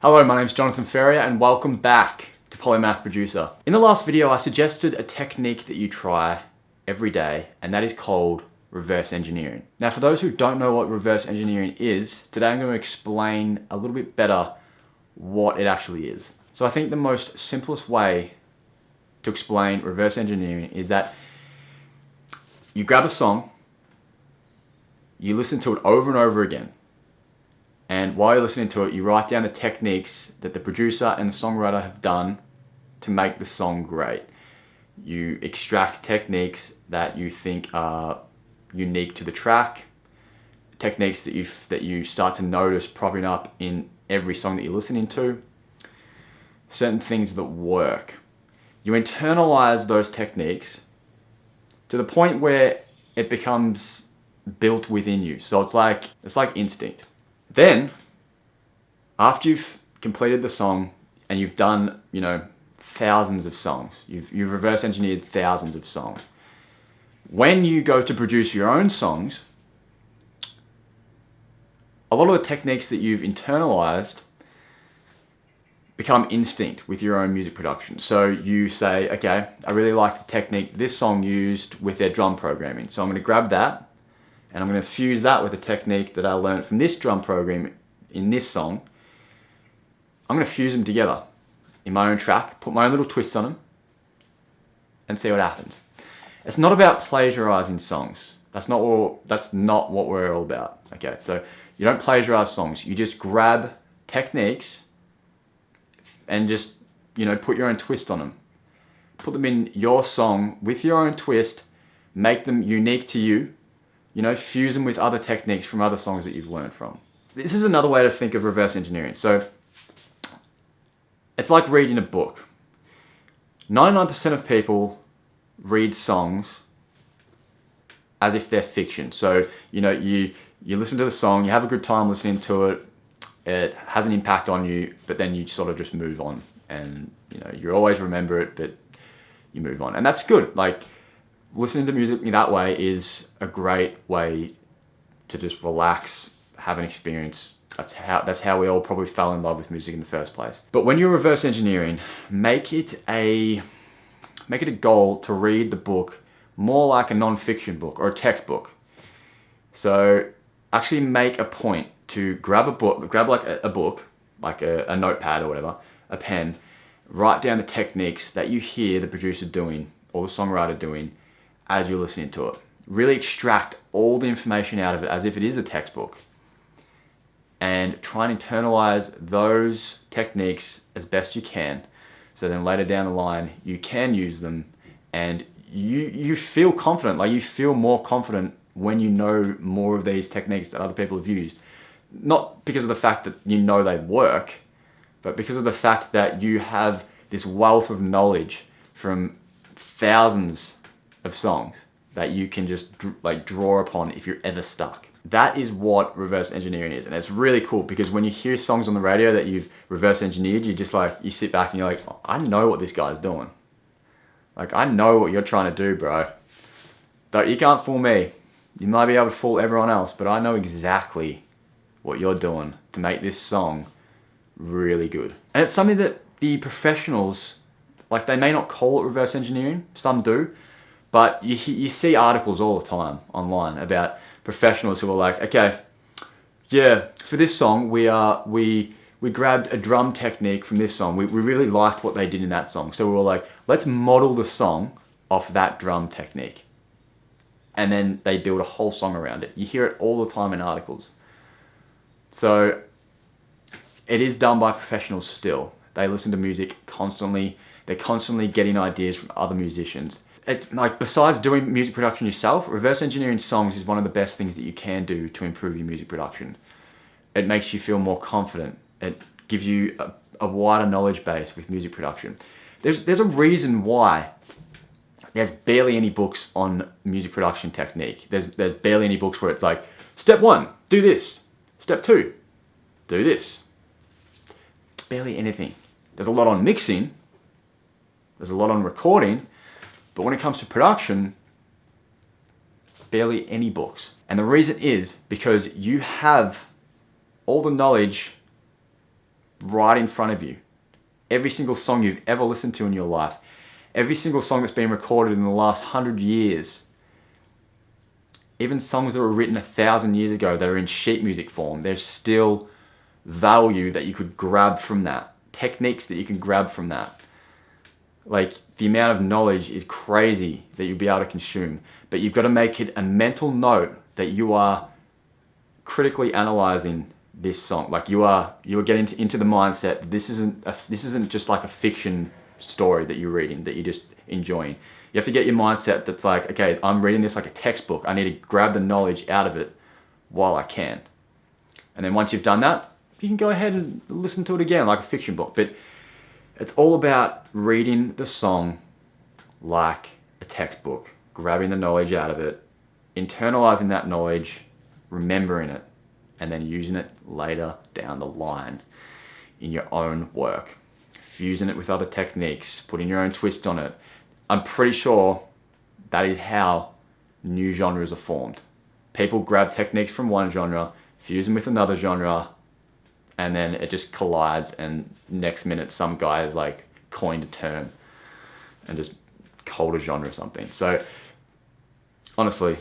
Hello, my name's Jonathan Ferrier and welcome back to Polymath Producer. In the last video, I suggested a technique that you try every day, and that is called reverse engineering. Now, for those who don't know what reverse engineering is, today I'm going to explain a little bit better what it actually is. So I think the most simplest way to explain reverse engineering is that you grab a song, you listen to it over and over again, and while you're listening to it, you write down the techniques that the producer and the songwriter have done to make the song great. You extract techniques that you think are unique to the track, techniques that you start to notice popping up in every song that you're listening to, certain things that work. You internalize those techniques to the point where it becomes built within you. So it's like instinct. Then, after you've completed the song and you've done, thousands of songs, you've reverse engineered thousands of songs. When you go to produce your own songs, a lot of the techniques that you've internalized become instinct with your own music production. So you say, okay, I really like the technique this song used with their drum programming. So I'm going to grab that and I'm going to fuse that with a technique that I learned from this drum program in this song. I'm going to fuse them together in my own track, put my own little twists on them, and see what happens. It's not about plagiarizing songs. That's not what we're all about. Okay, so you don't plagiarize songs. You just grab techniques and just, put your own twist on them. Put them in your song with your own twist, make them unique to you, fuse them with other techniques from other songs that you've learned from. This is another way to think of reverse engineering. So it's like reading a book. 99% of people read songs as if they're fiction. So, you listen to the song, you have a good time listening to it, it has an impact on you, but then you sort of just move on. And, you always remember it, but you move on. And that's good. Like, listening to music in that way is a great way to just relax, have an experience. That's how we all probably fell in love with music in the first place. But when you're reverse engineering, make it a goal to read the book more like a non-fiction book or a textbook. So actually make a point to grab a book, like a notepad or whatever, a pen, write down the techniques that you hear the producer doing or the songwriter doing as you're listening to it. Really extract all the information out of it as if it is a textbook, and try and internalize those techniques as best you can. So then later down the line, you can use them and you feel confident, like you feel more confident when you know more of these techniques that other people have used. Not because of the fact that they work, but because of the fact that you have this wealth of knowledge from thousands of songs that you can just draw upon if you're ever stuck. That is what reverse engineering is, and it's really cool because when you hear songs on the radio that you've reverse engineered, you sit back and you're like, oh, I know what this guy's doing. Like, I know what you're trying to do, bro. Though you can't fool me. You might be able to fool everyone else, but I know exactly what you're doing to make this song really good. And it's something that the professionals, they may not call it reverse engineering, some do, but you see articles all the time online about professionals who are like, okay, yeah, for this song, we grabbed a drum technique from this song. We really liked what they did in that song. So we were like, let's model the song off that drum technique. And then they build a whole song around it. You hear it all the time in articles. So it is done by professionals still. They listen to music constantly. They're constantly getting ideas from other musicians. Besides doing music production yourself, reverse engineering songs is one of the best things that you can do to improve your music production. It makes you feel more confident. It gives you a wider knowledge base with music production. There's a reason why there's barely any books on music production technique. There's barely any books where it's like, step 1, do this. Step 2, do this. Barely anything. There's a lot on mixing. There's a lot on recording. But when it comes to production, barely any books. And the reason is because you have all the knowledge right in front of you. Every single song you've ever listened to in your life, every single song that's been recorded in the last 100 years, even songs that were written 1,000 years ago that are in sheet music form, there's still value that you could grab from that, techniques that you can grab from that. Like, the amount of knowledge is crazy that you'll be able to consume, but you've got to make it a mental note that you are critically analyzing this song. Like, you are getting into the mindset. This isn't just like a fiction story that you're reading that you're just enjoying. You have to get your mindset that's like, okay, I'm reading this like a textbook. I need to grab the knowledge out of it while I can. And then once you've done that, you can go ahead and listen to it again like a fiction book. But it's all about reading the song like a textbook, grabbing the knowledge out of it, internalizing that knowledge, remembering it, and then using it later down the line in your own work. Fusing it with other techniques, putting your own twist on it. I'm pretty sure that is how new genres are formed. People grab techniques from one genre, fuse them with another genre, and then it just collides, and next minute some guy has like coined a term and just called a genre or something. So honestly,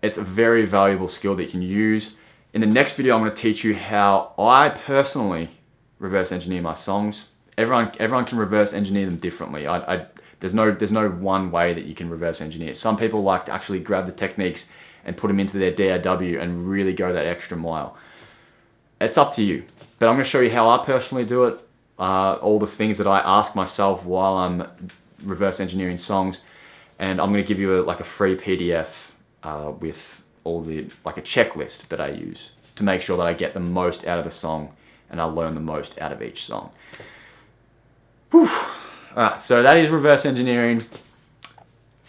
it's a very valuable skill that you can use. In the next video, I'm going to teach you how I personally reverse engineer my songs. Everyone can reverse engineer them differently. There's no one way that you can reverse engineer. Some people like to actually grab the techniques and put them into their DAW and really go that extra mile. It's up to you. But I'm going to show you how I personally do it, all the things that I ask myself while I'm reverse engineering songs, and I'm going to give you a free PDF with all like a checklist that I use to make sure that I get the most out of the song and I learn the most out of each song. Whew. Alright, so that is reverse engineering.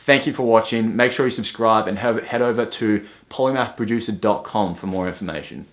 Thank you for watching. Make sure you subscribe and head over to polymathproducer.com for more information.